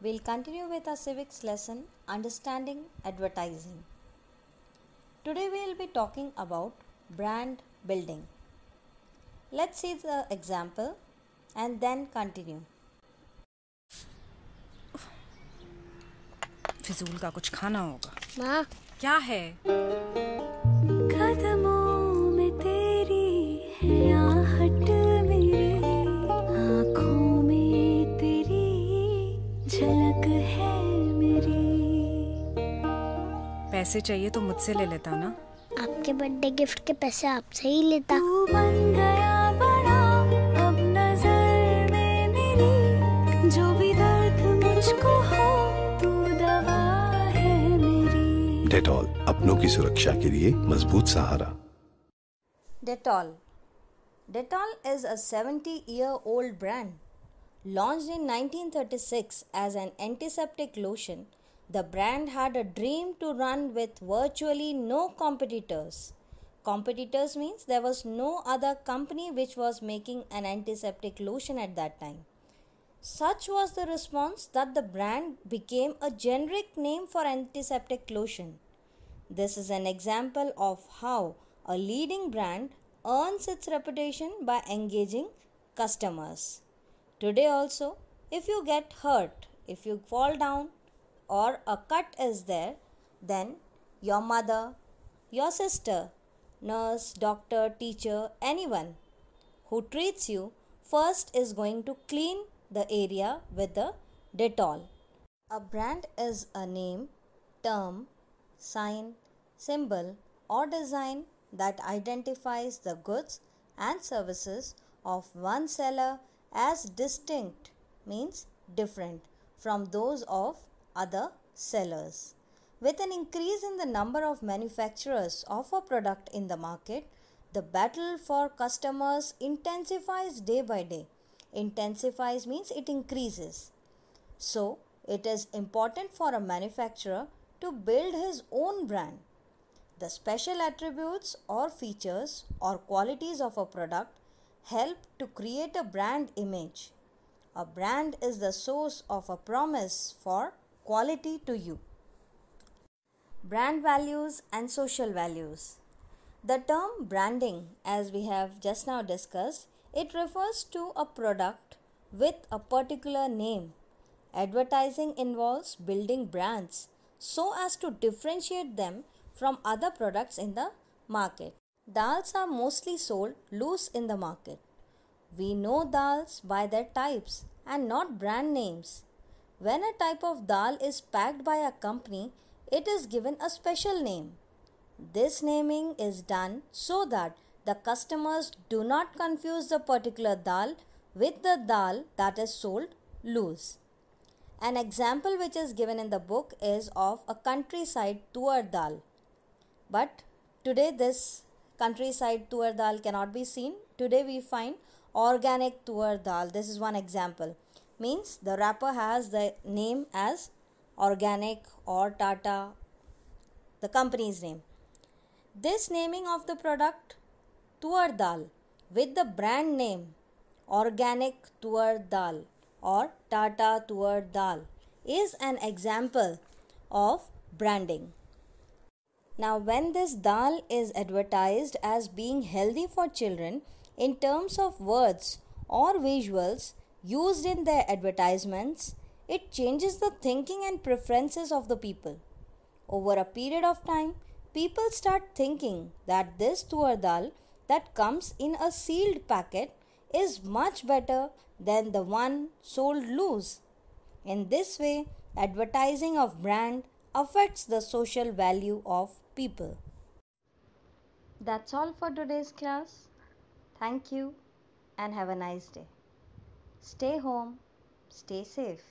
We'll continue with our civics lesson, Understanding Advertising. Today we'll be talking about brand building. Let's see the example and then continue. फिजूल का कुछ खाना होगा। माँ, क्या है? कदमों में तेरी है आहट मेरे, आँखों में तेरी झलक है मेरी। पैसे चाहिए तो मुझसे ले लेता ना। आपके बर्थडे गिफ्ट के पैसे आपसे ही लेता। तू बन गया बड़ा अब नजर में मेरी, जो भी दर्द मुझको हो तू दवा है मेरी। डेटॉल, अपनों की सुरक्षा के लिए मजबूत सहारा। Dettol. Dettol is a 70-year-old brand. Launched in 1936 as an antiseptic lotion, the brand had a dream to run with virtually no competitors. Competitors means there was no other company which was making an antiseptic lotion at that time. Such was the response that the brand became a generic name for antiseptic lotion. This is an example of how a leading brand earns its reputation by engaging customers. Today also, if you get hurt, if you fall down or a cut is there, then your mother, your sister, nurse, doctor, teacher, anyone who treats you first is going to clean the area with the Dettol. A brand is a name, term, sign, symbol, or design that identifies the goods and services of one seller as distinct, means different, from those of other sellers. With an increase in the number of manufacturers of a product in the market, the battle for customers intensifies day by day. Intensifies means it increases. So, it is important for a manufacturer to build his own brand. The special attributes or features or qualities of a product help to create a brand image. A brand is the source of a promise for quality to you. Brand values and social values. The term branding, as we have just now discussed, it refers to a product with a particular name. Advertising involves building brands so as to differentiate them from other products in the market. Dals are mostly sold loose in the market. We know dals by their types and not brand names. When a type of dal is packed by a company, it is given a special name. This naming is done so that the customers do not confuse the particular dal with the dal that is sold loose. An example which is given in the book is of a countryside tuar dal. But today this countryside tuar dal cannot be seen. Today we find organic tuar dal. This is one example. Means the wrapper has the name as organic or Tata, the company's name. This naming of the product tuar dal with the brand name organic tuar dal or Tata tuar dal is an example of branding. Now, when this dal is advertised as being healthy for children in terms of words or visuals used in their advertisements, it changes the thinking and preferences of the people. Over a period of time, people start thinking that this tuar dal that comes in a sealed packet is much better than the one sold loose. In this way, advertising of brand affects the social value of people. That's all for today's class. Thank you and have a nice day. Stay home, stay safe.